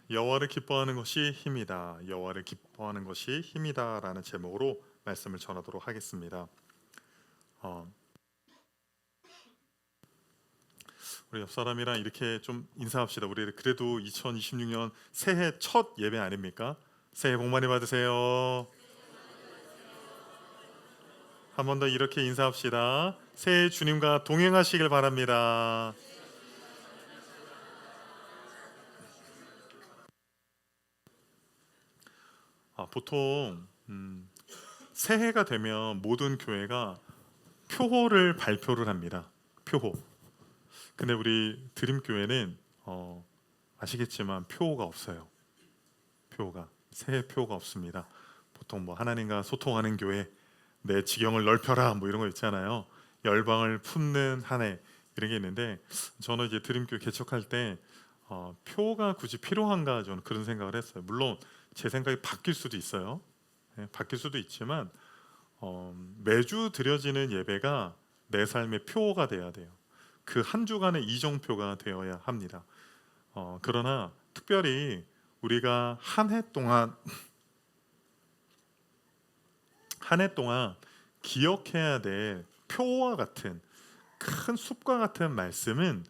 여호와를 기뻐하는 것이 힘이다. 여호와를 기뻐하는 것이 힘이다라는 제목으로 말씀을 전하도록 하겠습니다. 우리 옆 사람이랑 이렇게 좀 인사합시다. 우리 그래도 2026년 새해 첫 예배 아닙니까? 새해 복 많이 받으세요. 한 번 더 이렇게 인사합시다. 새해 주님과 동행하시길 바랍니다. 보통 새해가 되면 모든 교회가 표호를 발표를 합니다. 표호. 근데 우리 드림교회는 아시겠지만 표호가 없어요. 표호가 새해 표호가 없습니다. 보통 뭐 하나님과 소통하는 교회, 내 지경을 넓혀라 뭐 이런 거 있잖아요. 열방을 품는 한 해 이런 게 있는데 저는 이제 드림교회 개척할 때 표가 굳이 필요한가 저는 그런 생각을 했어요. 물론 제 생각이 바뀔 수도 있어요. 바뀔 수도 있지만 매주 드려지는 예배가 내 삶의 표가 돼야 돼요. 그 한 주간의 이정표가 되어야 합니다. 그러나 특별히 우리가 한 해 동안 기억해야 될 표와 같은 큰 숲과 같은 말씀은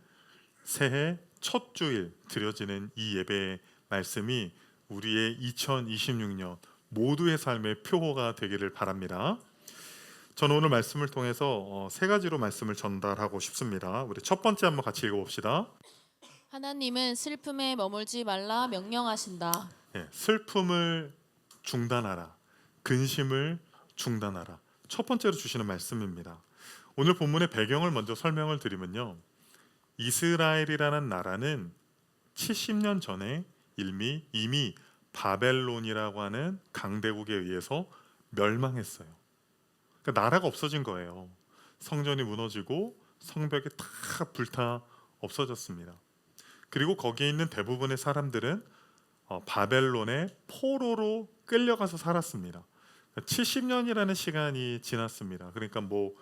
새해 첫 주일 드려지는 이 예배의 말씀이 우리의 2026년 모두의 삶의 표호가 되기를 바랍니다. 저는 오늘 말씀을 통해서 세 가지로 말씀을 전달하고 싶습니다. 우리 첫 번째 한번 같이 읽어봅시다. 하나님은 슬픔에 머물지 말라 명령하신다. 슬픔을 중단하라, 근심을 중단하라. 첫 번째로 주시는 말씀입니다. 오늘 본문의 배경을 먼저 설명을 드리면요, 이스라엘이라는 나라는 70년 전에 이미 바벨론이라고 하는 강대국에 의해서 멸망했어요. 그러니까 나라가 없어진 거예요. 성전이 무너지고 성벽이 다 불타 없어졌습니다. 그리고 거기에 있는 대부분의 사람들은 바벨론의 포로로 끌려가서 살았습니다. 70년이라는 시간이 지났습니다. 그러니까 뭐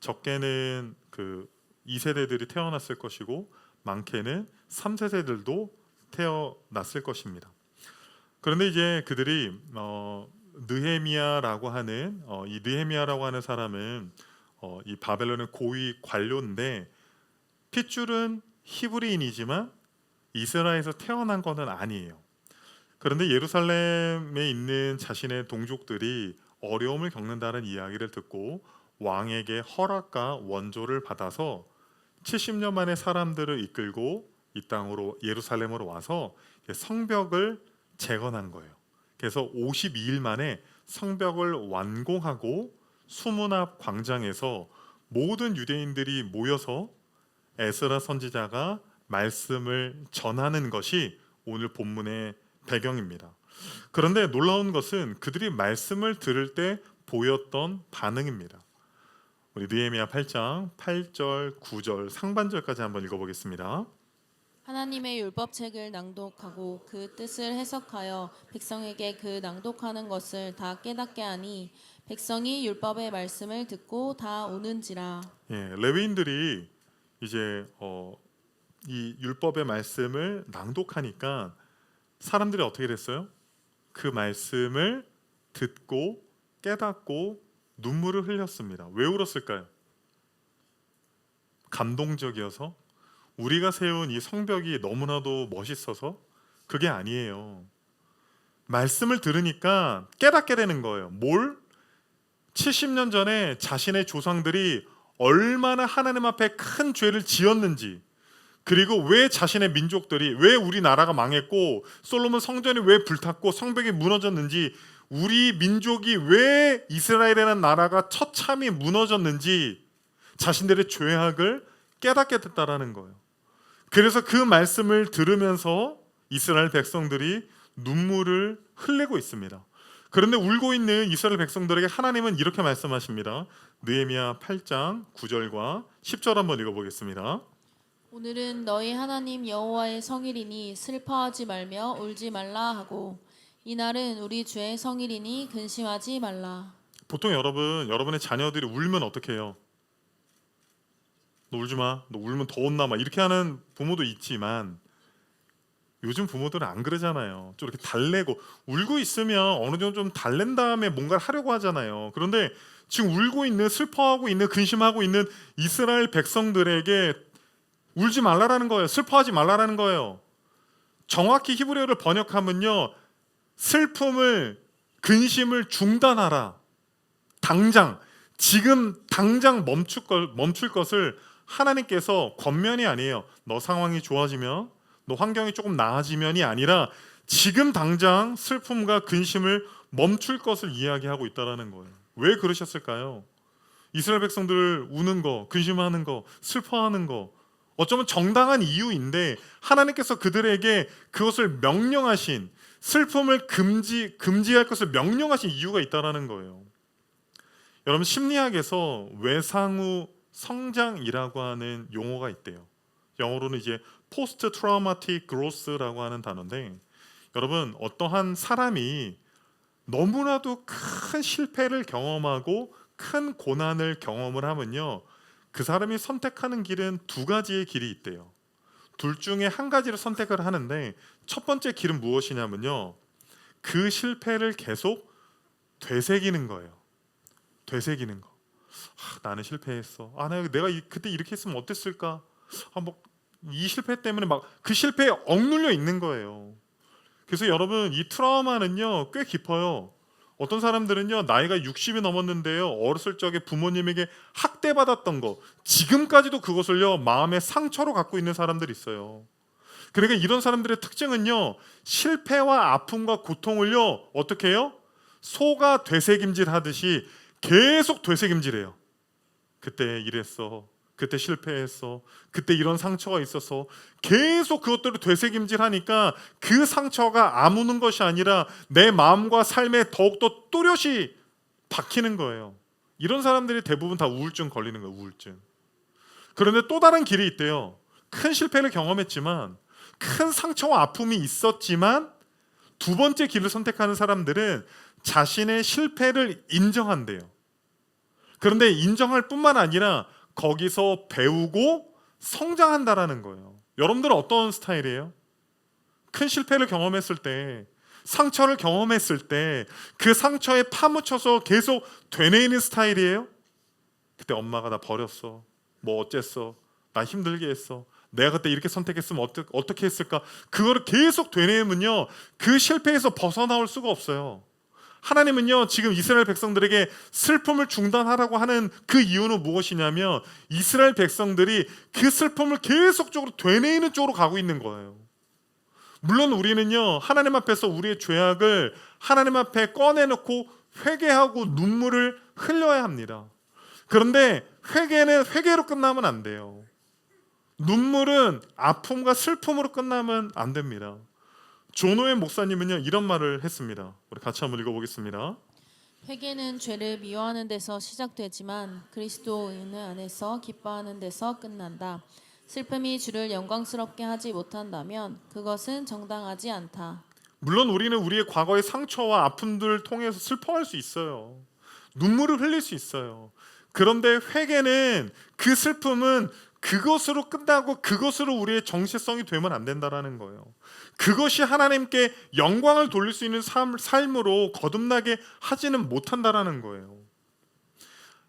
적게는 그 2세대들이 태어났을 것이고 많게는 3세대들도 태어났을 것입니다. 그런데 이제 그들이 느헤미야라고 하는 이 느헤미야라고 하는 사람은 이 바벨론의 고위 관료인데 핏줄은 히브리인이지만 이스라엘에서 태어난 것은 아니에요. 그런데 예루살렘에 있는 자신의 동족들이 어려움을 겪는다는 이야기를 듣고 왕에게 허락과 원조를 받아서 70년 만에 사람들을 이끌고 이 땅으로 예루살렘으로 와서 성벽을 재건한 거예요. 그래서 52일 만에 성벽을 완공하고 수문 앞 광장에서 모든 유대인들이 모여서 에스라 선지자가 말씀을 전하는 것이 오늘 본문의 배경입니다. 그런데 놀라운 것은 그들이 말씀을 들을 때 보였던 반응입니다. 우리 느헤미야 8장 8절, 9절 상반절까지 한번 읽어보겠습니다. 하나님의 율법책을 낭독하고 그 뜻을 해석하여 백성에게 그 낭독하는 것을 다 깨닫게 하니 백성이 율법의 말씀을 듣고 다 오는지라. 레위인들이 이제 이 율법의 말씀을 낭독하니까 사람들이 어떻게 됐어요? 그 말씀을 듣고 깨닫고 눈물을 흘렸습니다. 왜 울었을까요? 감동적이어서? 우리가 세운 이 성벽이 너무나도 멋있어서? 그게 아니에요. 말씀을 들으니까 깨닫게 되는 거예요. 뭘? 70년 전에 자신의 조상들이 얼마나 하나님 앞에 큰 죄를 지었는지, 그리고 왜 자신의 민족들이, 왜 우리나라가 망했고 솔로몬 성전이 왜 불탔고 성벽이 무너졌는지, 우리 민족이 왜 이스라엘이라는 나라가 처참히 무너졌는지 자신들의 죄악을 깨닫게 됐다라는 거예요. 그래서 그 말씀을 들으면서 이스라엘 백성들이 눈물을 흘리고 있습니다. 그런데 울고 있는 이스라엘 백성들에게 하나님은 이렇게 말씀하십니다. 느헤미야 8장 9절과 10절 한번 읽어보겠습니다. 오늘은 너희 하나님 여호와의 성일이니 슬퍼하지 말며 울지 말라 하고 이날은 우리 주의 성일이니 근심하지 말라. 보통 여러분의 자녀들이 울면 어떻게 해요? 너 울지 마. 너 울면 더 혼나. 막 이렇게 하는 부모도 있지만 요즘 부모들은 안 그러잖아요. 좀 이렇게 달래고 울고 있으면 어느 정도 좀 달랜 다음에 뭔가를 하려고 하잖아요. 그런데 지금 울고 있는 슬퍼하고 있는 근심하고 있는 이스라엘 백성들에게 울지 말라라는 거예요. 슬퍼하지 말라라는 거예요. 정확히 히브리어를 번역하면요. 슬픔을 근심을 중단하라. 당장 지금 당장 멈출 것을 하나님께서 권면이 아니에요. 너 상황이 좋아지면 너 환경이 조금 나아지면이 아니라 지금 당장 슬픔과 근심을 멈출 것을 이야기하고 있다라는 거예요. 왜 그러셨을까요? 이스라엘 백성들 우는 거, 근심하는 거, 슬퍼하는 거 어쩌면 정당한 이유인데 하나님께서 그들에게 그것을 명령하신 슬픔을 금지할 것을 명령하신 이유가 있다라는 거예요. 여러분 심리학에서 외상 후 성장이라고 하는 용어가 있대요. 영어로는 이제 포스트 트라우마틱 그로스라고 하는 단어인데 여러분 어떠한 사람이 너무나도 큰 실패를 경험하고 큰 고난을 경험을 하면요. 그 사람이 선택하는 길은 두 가지의 길이 있대요. 둘 중에 한 가지를 선택을 하는데 첫 번째 길은 무엇이냐면요. 그 실패를 계속 되새기는 거예요. 되새기는 거. 나는 실패했어. 내가 그때 이렇게 했으면 어땠을까? 이 실패 때문에 막 그 실패에 억눌려 있는 거예요. 그래서 여러분 이 트라우마는요 꽤 깊어요. 어떤 사람들은요 나이가 60이 넘었는데요 어렸을 적에 부모님에게 학대받았던 거 지금까지도 그것을요 마음의 상처로 갖고 있는 사람들이 있어요. 그러니까 이런 사람들의 특징은요 실패와 아픔과 고통을요 어떻게 해요? 소가 되새김질 하듯이 계속 되새김질해요. 그때 이랬어. 그때 실패했어. 그때 이런 상처가 있어서 계속 그것들을 되새김질하니까 그 상처가 아무는 것이 아니라 내 마음과 삶에 더욱더 또렷이 박히는 거예요. 이런 사람들이 대부분 다 우울증 걸리는 거예요. 우울증. 그런데 또 다른 길이 있대요. 큰 실패를 경험했지만 큰 상처와 아픔이 있었지만 두 번째 길을 선택하는 사람들은 자신의 실패를 인정한대요. 그런데 인정할 뿐만 아니라 거기서 배우고 성장한다라는 거예요. 여러분들은 어떤 스타일이에요? 큰 실패를 경험했을 때, 상처를 경험했을 때 그 상처에 파묻혀서 계속 되뇌이는 스타일이에요? 그때 엄마가 나 버렸어. 뭐 어쨌어? 나 힘들게 했어. 내가 그때 이렇게 선택했으면 어떻게 했을까? 그거를 계속 되뇌이면요, 그 실패에서 벗어나올 수가 없어요. 하나님은요 지금 이스라엘 백성들에게 슬픔을 중단하라고 하는 그 이유는 무엇이냐면 이스라엘 백성들이 그 슬픔을 계속적으로 되뇌이는 쪽으로 가고 있는 거예요. 물론 우리는요 하나님 앞에서 우리의 죄악을 하나님 앞에 꺼내놓고 회개하고 눈물을 흘려야 합니다. 그런데 회개는 회개로 끝나면 안 돼요. 눈물은 아픔과 슬픔으로 끝나면 안 됩니다. 존 오웬 목사님은요 이런 말을 했습니다. 우리 같이 한번 읽어보겠습니다. 회개는 죄를 미워하는 데서 시작되지만 그리스도인의 안에서 기뻐하는 데서 끝난다. 슬픔이 주를 영광스럽게 하지 못한다면 그것은 정당하지 않다. 물론 우리는 우리의 과거의 상처와 아픔들을 통해서 슬퍼할 수 있어요. 눈물을 흘릴 수 있어요. 그런데 회개는 그 슬픔은 그것으로 끝나고 그것으로 우리의 정체성이 되면 안 된다라는 거예요. 그것이 하나님께 영광을 돌릴 수 있는 삶으로 거듭나게 하지는 못한다라는 거예요.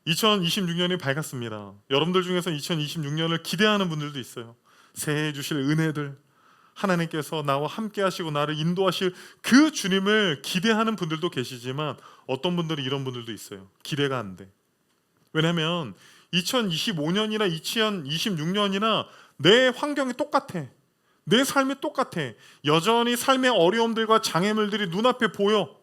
2026년이 밝았습니다. 여러분들 중에서 2026년을 기대하는 분들도 있어요. 새해 주실 은혜들, 하나님께서 나와 함께 하시고 나를 인도하실 그 주님을 기대하는 분들도 계시지만 어떤 분들은 이런 분들도 있어요. 기대가 안 돼. 왜냐하면 2025년이나 2026년이나 내 환경이 똑같아. 내 삶이 똑같아. 여전히 삶의 어려움들과 장애물들이 눈앞에 보여.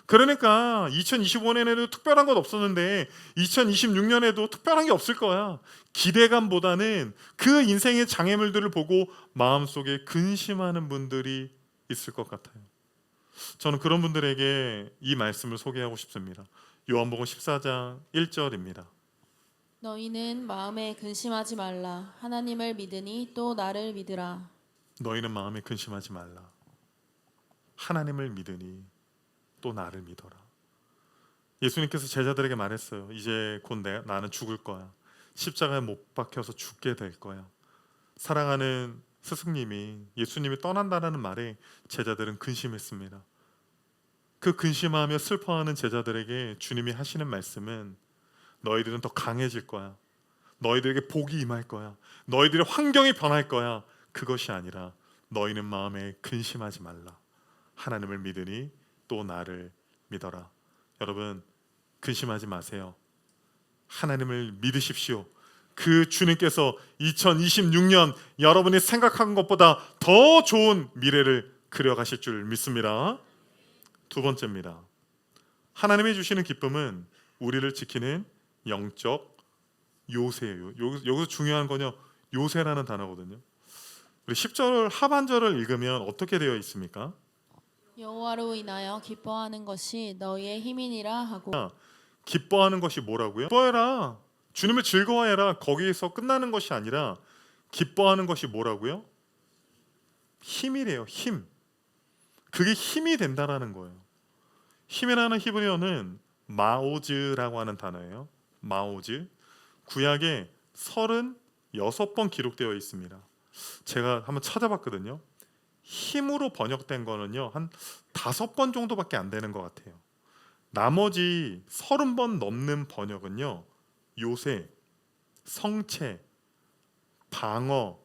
그러니까 2025년에도 특별한 건 없었는데 2026년에도 특별한 게 없을 거야. 기대감보다는 그 인생의 장애물들을 보고 마음속에 근심하는 분들이 있을 것 같아요. 저는 그런 분들에게 이 말씀을 소개하고 싶습니다. 요한복음 14장 1절입니다. 너희는 마음에 근심하지 말라. 하나님을 믿으니 또 나를 믿으라. 너희는 마음에 근심하지 말라. 하나님을 믿으니 또 나를 믿어라. 예수님께서 제자들에게 말했어요. 이제 곧 나는 죽을 거야. 십자가에 못 박혀서 죽게 될 거야. 사랑하는 스승님이 예수님이 떠난다라는 말에 제자들은 근심했습니다. 그 근심하며 슬퍼하는 제자들에게 주님이 하시는 말씀은 너희들은 더 강해질 거야. 너희들에게 복이 임할 거야. 너희들의 환경이 변할 거야. 그것이 아니라 너희는 마음에 근심하지 말라. 하나님을 믿으니 또 나를 믿어라. 여러분, 근심하지 마세요. 하나님을 믿으십시오. 그 주님께서 2026년 여러분이 생각한 것보다 더 좋은 미래를 그려가실 줄 믿습니다. 두 번째입니다. 하나님이 주시는 기쁨은 우리를 지키는 영적 요새예요. 여기서 중요한 건요, 요새라는 단어거든요. 우리 10절 하반절을 읽으면 어떻게 되어 있습니까? 여호와로 인하여 기뻐하는 것이 너희의 힘이니라 하고. 기뻐하는 것이 뭐라고요? 기뻐해라. 주님을 즐거워해라. 거기에서 끝나는 것이 아니라 기뻐하는 것이 뭐라고요? 힘이래요. 힘. 그게 힘이 된다라는 거예요. 힘이라는 히브리어는 마오즈라고 하는 단어예요. 마오즈. 구약에 36번 기록되어 있습니다. 제가 한번 찾아봤거든요. 힘으로 번역된 거는요, 한 5번 정도밖에 안 되는 것 같아요. 나머지 30번 넘는 번역은요, 요새, 성체, 방어,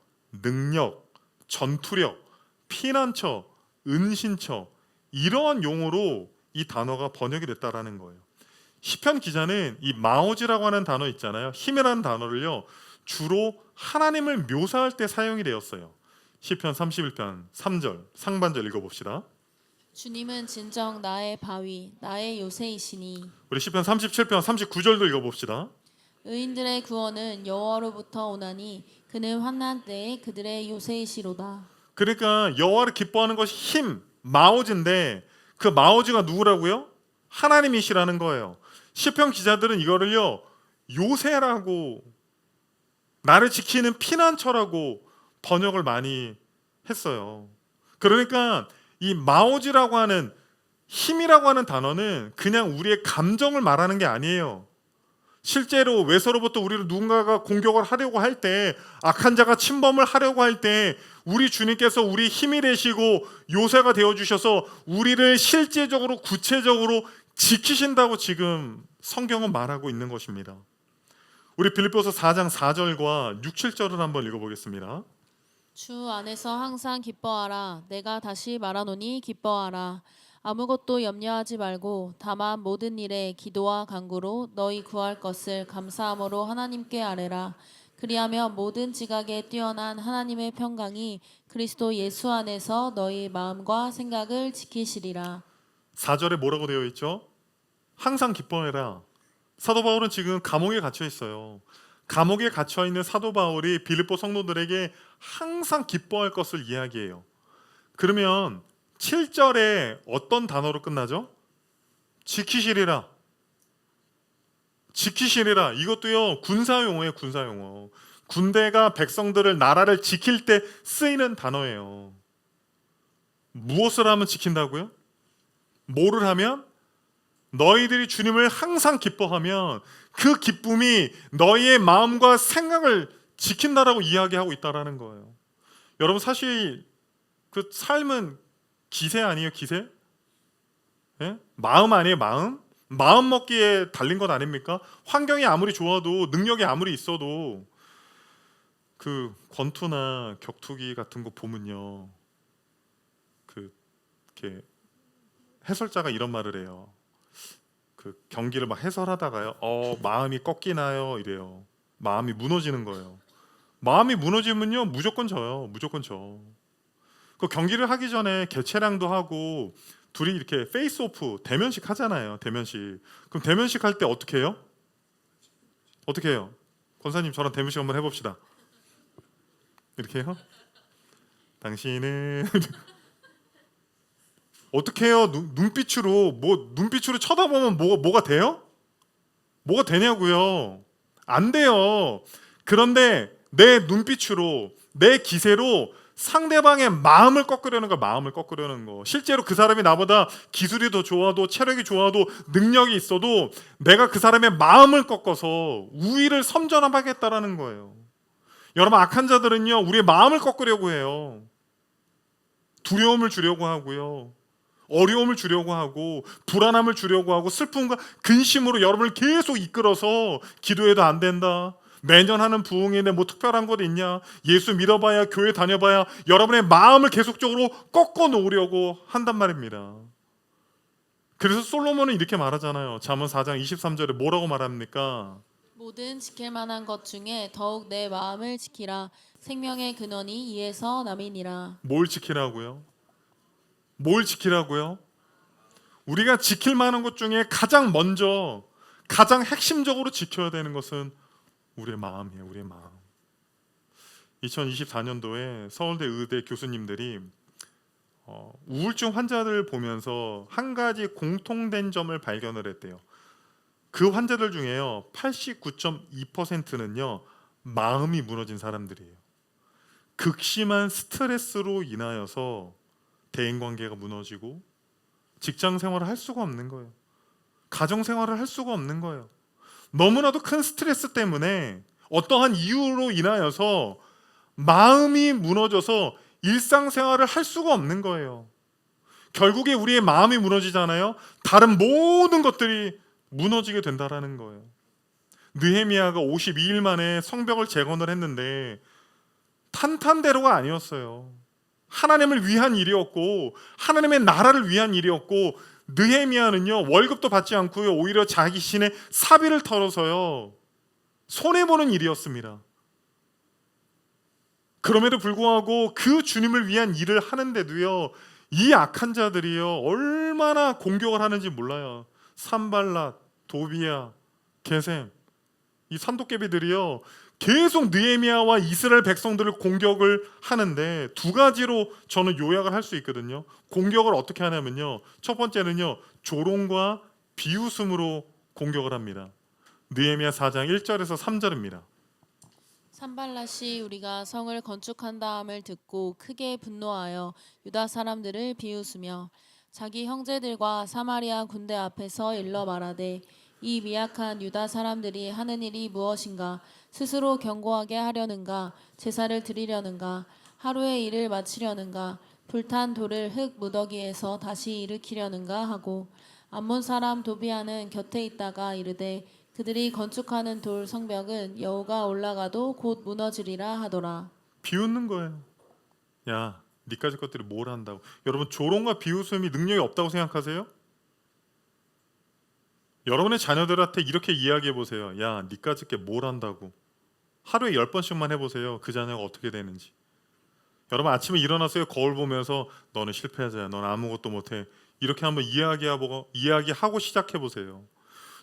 능력, 전투력, 피난처, 은신처, 이러한 용어로 이 단어가 번역이 됐다라는 거예요. 시편 기자는 이 마오지라고 하는 단어 있잖아요. 힘이라는 단어를요, 주로 하나님을 묘사할 때 사용이 되었어요. 시편 31편 3절 상반절 읽어봅시다. 주님은 진정 나의 바위, 나의 요새이시니. 우리 시편 37편 39절도 읽어봅시다. 의인들의 구원은 여호와로부터 오나니 그는 환난 때에 그들의 요새이시로다. 그러니까 여호와를 기뻐하는 것이 힘, 마오지인데 그 마오지가 누구라고요? 하나님이시라는 거예요. 시편 기자들은 이거를요, 요새라고, 나를 지키는 피난처라고 번역을 많이 했어요. 그러니까 이 마오지라고 하는, 힘이라고 하는 단어는 그냥 우리의 감정을 말하는 게 아니에요. 실제로 외서로부터 우리를 누군가가 공격을 하려고 할 때, 악한 자가 침범을 하려고 할 때 우리 주님께서 우리 힘이 되시고 요새가 되어주셔서 우리를 실제적으로 구체적으로 지키신다고 지금 성경은 말하고 있는 것입니다. 우리 빌립보서 4장 4절과 6, 7절을 한번 읽어보겠습니다. 주 안에서 항상 기뻐하라. 내가 다시 말하노니 기뻐하라. 아무것도 염려하지 말고 다만 모든 일에 기도와 간구로 너희 구할 것을 감사함으로 하나님께 아뢰라. 그리하면 모든 지각에 뛰어난 하나님의 평강이 그리스도 예수 안에서 너희 마음과 생각을 지키시리라. 4절에 뭐라고 되어 있죠? 항상 기뻐해라. 사도 바울은 지금 감옥에 갇혀 있어요. 감옥에 갇혀 있는 사도 바울이 빌립보 성도들에게 항상 기뻐할 것을 이야기해요. 그러면 7절에 어떤 단어로 끝나죠? 지키시리라. 지키시리라. 이것도요, 군사용어예요. 군사용어. 군대가 백성들을, 나라를 지킬 때 쓰이는 단어예요. 무엇을 하면 지킨다고요? 뭐를 하면? 너희들이 주님을 항상 기뻐하면 그 기쁨이 너희의 마음과 생각을 지킨다라고 이야기하고 있다라는 거예요. 여러분, 사실 그 삶은 기세 아니에요? 기세? 예? 마음 아니에요? 마음? 마음 먹기에 달린 것 아닙니까? 환경이 아무리 좋아도, 능력이 아무리 있어도 그 권투나 격투기 같은 거 보면요, 그 이렇게 해설자가 이런 말을 해요. 그 경기를 막 해설하다가요, 마음이 꺾이나요? 이래요. 마음이 무너지는 거예요. 마음이 무너지면요, 무조건 져요. 무조건 져. 그 경기를 하기 전에 개체량도 하고 둘이 이렇게 페이스 오프, 대면식 하잖아요. 대면식. 그럼 대면식 할 때 어떻게 해요? 어떻게 해요? 권사님, 저랑 대면식 한번 해봅시다. 이렇게 해요? 당신은 어떻게 해요? 눈빛으로, 눈빛으로 쳐다보면 뭐가 돼요? 뭐가 되냐고요? 안 돼요. 그런데 내 눈빛으로, 내 기세로 상대방의 마음을 꺾으려는 거, 마음을 꺾으려는 거. 실제로 그 사람이 나보다 기술이 더 좋아도, 체력이 좋아도, 능력이 있어도 내가 그 사람의 마음을 꺾어서 우위를 선전하겠다라는 거예요. 여러분, 악한 자들은요, 우리의 마음을 꺾으려고 해요. 두려움을 주려고 하고요, 어려움을 주려고 하고, 불안함을 주려고 하고, 슬픔과 근심으로 여러분을 계속 이끌어서 기도해도 안 된다, 매년 하는 부흥회인데 뭐 특별한 것 있냐, 예수 믿어봐야, 교회 다녀봐야, 여러분의 마음을 계속적으로 꺾어 놓으려고 한단 말입니다. 그래서 솔로몬은 이렇게 말하잖아요. 잠언 4장 23절에 뭐라고 말합니까? 모든 지킬 만한 것 중에 더욱 내 마음을 지키라. 생명의 근원이 이에서 남이니라. 뭘 지키라고요? 뭘 지키라고요? 우리가 지킬 만한 것 중에 가장 먼저, 가장 핵심적으로 지켜야 되는 것은 우리의 마음이에요. 우리의 마음. 2024년도에 서울대 의대 교수님들이 우울증 환자들 보면서 한 가지 공통된 점을 발견을 했대요. 그 환자들 중에요, 89.2%는요 마음이 무너진 사람들이에요. 극심한 스트레스로 인하여서 대인관계가 무너지고 직장 생활을 할 수가 없는 거예요. 가정 생활을 할 수가 없는 거예요. 너무나도 큰 스트레스 때문에 어떠한 이유로 인하여서 마음이 무너져서 일상생활을 할 수가 없는 거예요. 결국에 우리의 마음이 무너지잖아요. 다른 모든 것들이 무너지게 된다라는 거예요. 느헤미야가 52일 만에 성벽을 재건을 했는데 탄탄대로가 아니었어요. 하나님을 위한 일이었고, 하나님의 나라를 위한 일이었고, 느헤미야는요 월급도 받지 않고요, 오히려 자기 신의 사비를 털어서요 손해보는 일이었습니다. 그럼에도 불구하고 그 주님을 위한 일을 하는데도요, 이 악한 자들이요 얼마나 공격을 하는지 몰라요. 산발랏, 도비야, 게셈, 이 산도깨비들이요 계속 느헤미야와 이스라엘 백성들을 공격을 하는데, 두 가지로 저는 요약을 할 수 있거든요. 공격을 어떻게 하냐면요, 첫 번째는요 조롱과 비웃음으로 공격을 합니다. 느헤미야 4장 1절에서 3절입니다. 산발랏이 우리가 성을 건축한다함을 듣고 크게 분노하여 유다 사람들을 비웃으며 자기 형제들과 사마리아 군대 앞에서 일러 말하되 이 미약한 유다 사람들이 하는 일이 무엇인가? 스스로 견고하게 하려는가? 제사를 드리려는가? 하루의 일을 마치려는가? 불탄 돌을 흙 무더기에서 다시 일으키려는가 하고, 암몬 사람 도비아는 곁에 있다가 이르되 그들이 건축하는 돌 성벽은 여호가 올라가도 곧 무너지리라 하더라. 비웃는 거예요. 야, 니까지 것들이 뭘 한다고. 여러분, 조롱과 비웃음이 능력이 없다고 생각하세요? 여러분의 자녀들한테 이렇게 이야기해 보세요. 야, 니까지 게 뭘 한다고. 하루에 10번씩만 해보세요. 그 자녀가 어떻게 되는지. 여러분, 아침에 일어나서요 거울 보면서 너는 실패자야, 넌 아무것도 못해, 이렇게 한번 이야기하고 시작해 보세요.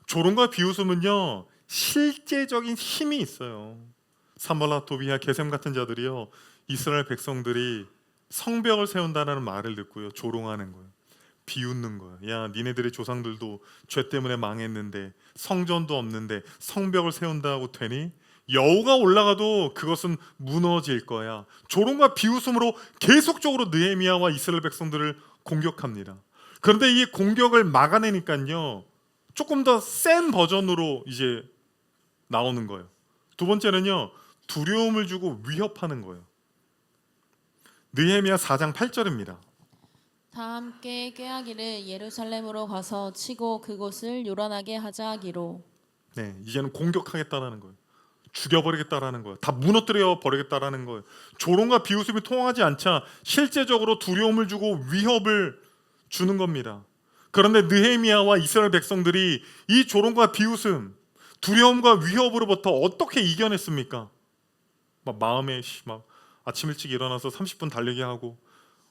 조롱과 비웃음은요 실제적인 힘이 있어요. 산발랏, 도비야, 게셈 같은 자들이요 이스라엘 백성들이 성벽을 세운다는 말을 듣고요 조롱하는 거예요. 비웃는 거예요. 야, 니네들의 조상들도 죄 때문에 망했는데, 성전도 없는데 성벽을 세운다고 되니? 여호가 올라가도 그것은 무너질 거야. 조롱과 비웃음으로 계속적으로 느헤미야와 이스라엘 백성들을 공격합니다. 그런데 이 공격을 막아내니까요 조금 더 센 버전으로 이제 나오는 거예요. 두 번째는요 두려움을 주고 위협하는 거예요. 느헤미야 4장 8절입니다. 다 함께 꾀하기를 예루살렘으로 가서 치고 그곳을 요란하게 하자 하기로. 네, 이제는 공격하겠다라는 거예요. 죽여버리겠다라는 거예요. 다 무너뜨려 버리겠다라는 거예요. 조롱과 비웃음이 통하지 않자 실제적으로 두려움을 주고 위협을 주는 겁니다. 그런데 느헤미야와 이스라엘 백성들이 이 조롱과 비웃음, 두려움과 위협으로부터 어떻게 이겨냈습니까? 막 마음에 막 아침 일찍 일어나서 30분 달리기 하고,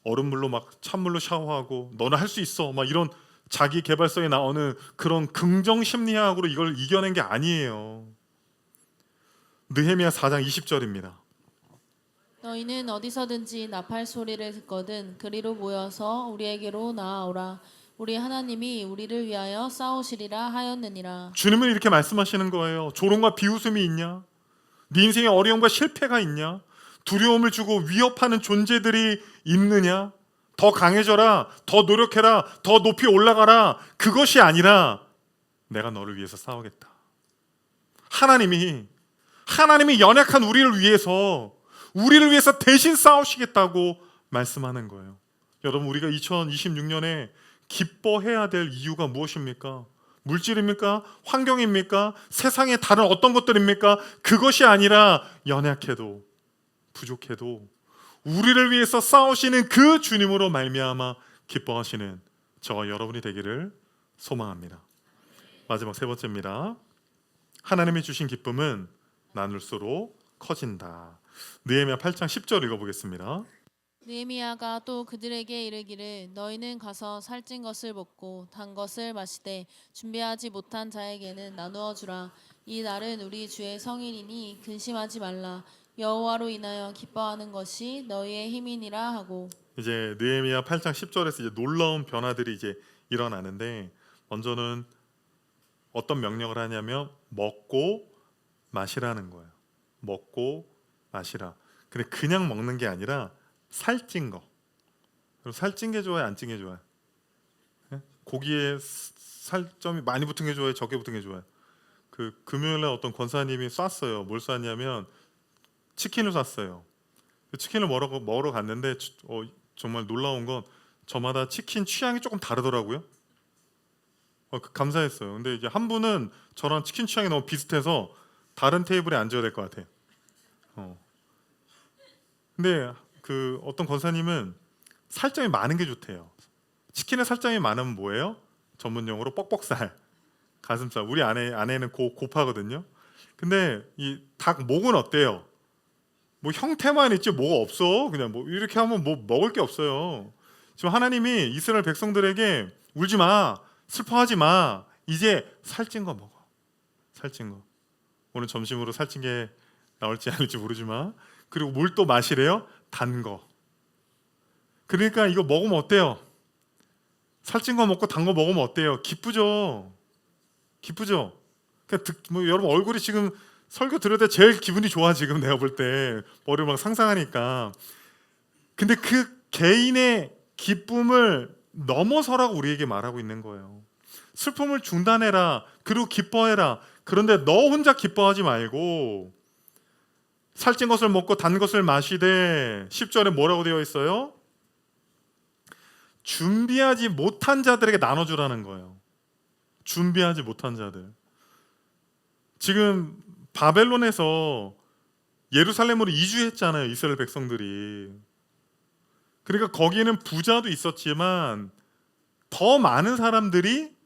얼음물로 막 찬물로 샤워하고, 너는 할 수 있어, 막 이런 자기 개발서에 나오는 그런 긍정 심리학으로 이걸 이겨낸 게 아니에요. 느헤미야 4장 20절입니다. 너희는 어디서든지 나팔 소리를 듣거든 그리로 모여서 우리에게로 나아오라. 우리 하나님이 우리를 위하여 싸우시리라 하였느니라. 주님은 이렇게 말씀하시는 거예요. 조롱과 비웃음이 있냐? 네 인생에 어려움과 실패가 있냐? 두려움을 주고 위협하는 존재들이 있느냐? 더 강해져라, 더 노력해라, 더 높이 올라가라. 그것이 아니라 내가 너를 위해서 싸우겠다. 하나님이 연약한 우리를 위해서 대신 싸우시겠다고 말씀하는 거예요. 여러분, 우리가 2026년에 기뻐해야 될 이유가 무엇입니까? 물질입니까? 환경입니까? 세상의 다른 어떤 것들입니까? 그것이 아니라 연약해도 부족해도 우리를 위해서 싸우시는 그 주님으로 말미암아 기뻐하시는 저와 여러분이 되기를 소망합니다. 마지막 세 번째입니다. 하나님이 주신 기쁨은 나눌수록 커진다. 느헤미야 8장 10절 읽어보겠습니다. 느헤미야가 또 그들에게 이르기를 너희는 가서 살찐 것을 먹고 단 것을 마시되 준비하지 못한 자에게는 나누어 주라. 이 날은 우리 주의 성일이니 근심하지 말라. 여호와로 인하여 기뻐하는 것이 너희의 힘이니라 하고. 이제 느헤미야 8장 10절에서 이제 놀라운 변화들이 이제 일어나는데, 먼저는 어떤 명령을 하냐면 먹고 마시라는 거예요. 먹고 마시라. 근데 그냥 먹는 게 아니라 살찐 거. 그럼 살찐 게 좋아요, 안 찐 게 좋아요? 예? 고기에 살점이 많이 붙은 게 좋아요, 적게 붙은 게 좋아요? 그 금요일에 어떤 권사님이 쐈어요. 뭘 쐈냐면 치킨을 쐈어요. 치킨을 먹으러 갔는데 정말 놀라운 건 저마다 치킨 취향이 조금 다르더라고요. 감사했어요. 근데 이제 한 분은 저랑 치킨 취향이 너무 비슷해서 다른 테이블에 앉아야 될 것 같아요. 근데 그 어떤 권사님은 살점이 많은 게 좋대요. 치킨에 살점이 많으면 뭐예요? 전문 용어로 뻑뻑살, 가슴살. 우리 아내는 고파거든요. 근데 이 닭 목은 어때요? 뭐 형태만 있지 뭐가 없어. 그냥 뭐 이렇게 하면 뭐 먹을 게 없어요. 지금 하나님이 이스라엘 백성들에게 울지 마, 슬퍼하지 마. 이제 살찐 거 먹어. 살찐 거. 오늘 점심으로 살찐 게 나올지 아닐지 모르지만, 그리고 뭘 또 마시래요? 단 거. 그러니까 이거 먹으면 어때요? 살찐 거 먹고 단 거 먹으면 어때요? 기쁘죠. 기쁘죠. 그러니까 뭐 여러분 얼굴이 지금 설교 들을 때 제일 기분이 좋아. 지금 내가 볼 때 머리를 막 상상하니까. 근데 그 개인의 기쁨을 넘어서라고 우리에게 말하고 있는 거예요. 슬픔을 중단해라. 그리고 기뻐해라. 그런데 너 혼자 기뻐하지 말고 살찐 것을 먹고 단 것을 마시되, 10절에 뭐라고 되어 있어요? 준비하지 못한 자들에게 나눠주라는 거예요. 준비하지 못한 자들. 지금 바벨론에서 예루살렘으로 이주했잖아요, 이스라엘 백성들이. 그러니까 거기는 부자도 있었지만 더 많은 사람들이,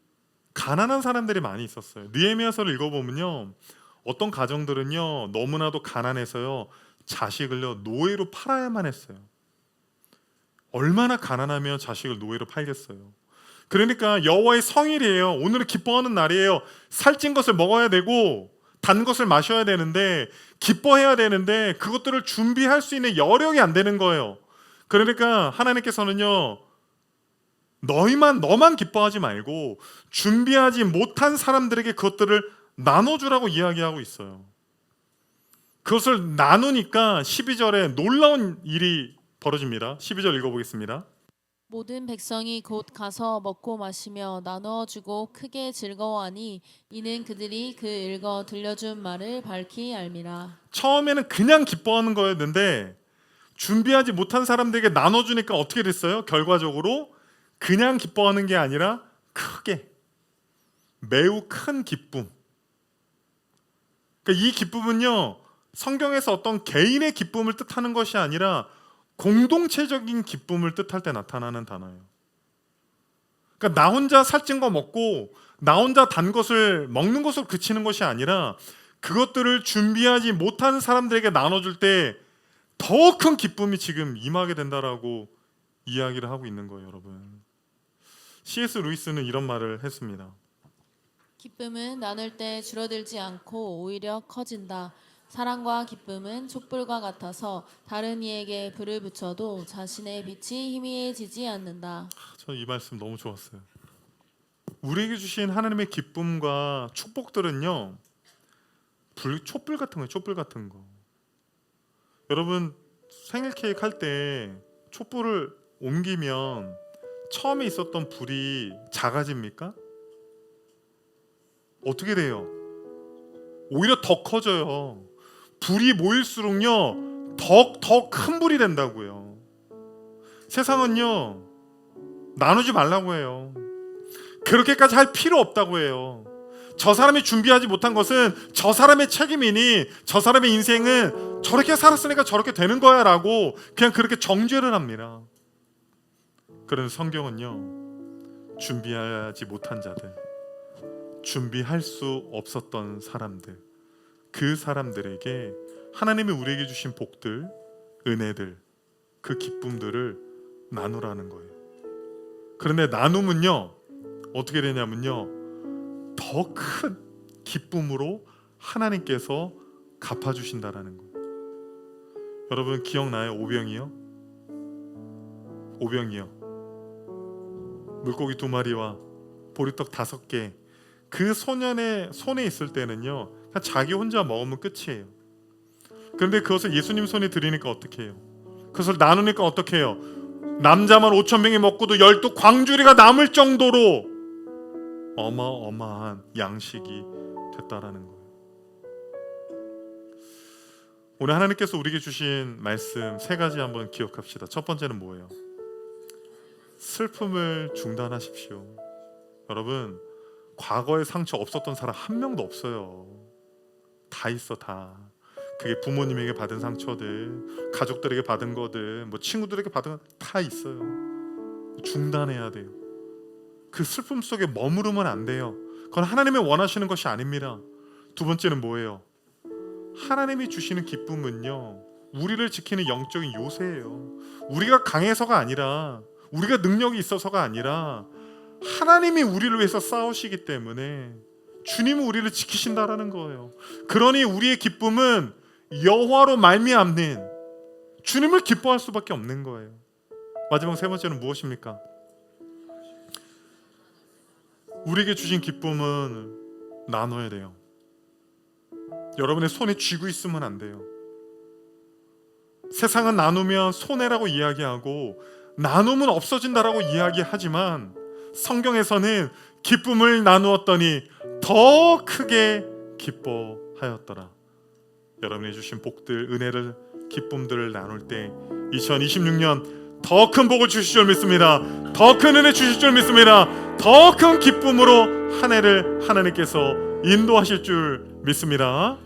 가난한 사람들이 많이 있었어요. 느헤미야서를 읽어보면요, 어떤 가정들은요 너무나도 가난해서요 자식을요 노예로 팔아야만 했어요. 얼마나 가난하면 자식을 노예로 팔겠어요. 그러니까 여호와의 성일이에요. 오늘은 기뻐하는 날이에요. 살찐 것을 먹어야 되고 단 것을 마셔야 되는데, 기뻐해야 되는데 그것들을 준비할 수 있는 여력이 안 되는 거예요. 그러니까 하나님께서는요, 너만 기뻐하지 말고 준비하지 못한 사람들에게 그것들을 나눠주라고 이야기하고 있어요. 그것을 나누니까 12절에 놀라운 일이 벌어집니다. 12절 읽어보겠습니다. 모든 백성이 곧 가서 먹고 마시며 나누어 주고 크게 즐거워하니 이는 그들이 그 읽어 들려준 말을 밝히 알미라. 처음에는 그냥 기뻐하는 거였는데 준비하지 못한 사람들에게 나눠주니까 어떻게 됐어요? 결과적으로 그냥 기뻐하는 게 아니라 크게, 매우 큰 기쁨. 그러니까 이 기쁨은요, 성경에서 어떤 개인의 기쁨을 뜻하는 것이 아니라 공동체적인 기쁨을 뜻할 때 나타나는 단어예요. 그러니까 나 혼자 살찐 거 먹고 나 혼자 단 것을 먹는 것으로 그치는 것이 아니라 그것들을 준비하지 못한 사람들에게 나눠줄 때 더 큰 기쁨이 지금 임하게 된다라고 이야기를 하고 있는 거예요, 여러분. C.S. 루이스는 이런 말을 했습니다. 기쁨은 나눌 때 줄어들지 않고 오히려 커진다. 사랑과 기쁨은 촛불과 같아서 다른 이에게 불을 붙여도 자신의 빛이 희미해지지 않는다. 저 이 말씀 너무 좋았어요. 우리에게 주신 하나님의 기쁨과 축복들은요, 촛불 같은 거예요. 촛불 같은 거. 여러분, 생일 케이크 할 때 촛불을 옮기면 처음에 있었던 불이 작아집니까? 어떻게 돼요? 오히려 더 커져요. 불이 모일수록요 더 큰 불이 된다고요. 세상은요 나누지 말라고 해요. 그렇게까지 할 필요 없다고 해요. 저 사람이 준비하지 못한 것은 저 사람의 책임이니 저 사람의 인생은 저렇게 살았으니까 저렇게 되는 거야 라고 그냥 그렇게 정죄를 합니다. 그런 성경은요 준비하지 못한 자들, 준비할 수 없었던 사람들, 그 사람들에게 하나님이 우리에게 주신 복들, 은혜들, 그 기쁨들을 나누라는 거예요. 그런데 나눔은요 어떻게 되냐면요 더 큰 기쁨으로 하나님께서 갚아주신다라는 거예요. 여러분 기억나요? 오병이요? 물고기 2마리와 보리떡 5개, 그 소년의 손에 있을 때는요 그냥 자기 혼자 먹으면 끝이에요. 그런데 그것을 예수님 손에 드리니까 어떻게 해요? 그것을 나누니까 어떻게 해요? 남자만 5,000명이 먹고도 12광주리가 남을 정도로 어마어마한 양식이 됐다라는 거예요. 오늘 하나님께서 우리에게 주신 말씀 3가지 한번 기억합시다. 첫 번째는 뭐예요? 슬픔을 중단하십시오. 여러분 과거에 상처 없었던 사람 한 명도 없어요. 다 있어 다. 그게 부모님에게 받은 상처들, 가족들에게 받은 거들, 뭐 친구들에게 받은 거 다 있어요. 중단해야 돼요. 그 슬픔 속에 머무르면 안 돼요. 그건 하나님이 원하시는 것이 아닙니다. 두 번째는 뭐예요? 하나님이 주시는 기쁨은요 우리를 지키는 영적인 요새예요. 우리가 강해서가 아니라, 우리가 능력이 있어서가 아니라 하나님이 우리를 위해서 싸우시기 때문에 주님은 우리를 지키신다라는 거예요. 그러니 우리의 기쁨은 여호와로 말미암는 주님을 기뻐할 수밖에 없는 거예요. 마지막 3번째는 무엇입니까? 우리에게 주신 기쁨은 나눠야 돼요. 여러분의 손에 쥐고 있으면 안 돼요. 세상은 나누면 손해라고 이야기하고 나누면 없어진다라고 이야기하지만 성경에서는 기쁨을 나누었더니 더 크게 기뻐하였더라. 여러분이 주신 복들, 은혜를, 기쁨들을 나눌 때 2026년 더 큰 복을 주실 줄 믿습니다. 더 큰 은혜 주실 줄 믿습니다. 더 큰 기쁨으로 한 해를 하나님께서 인도하실 줄 믿습니다.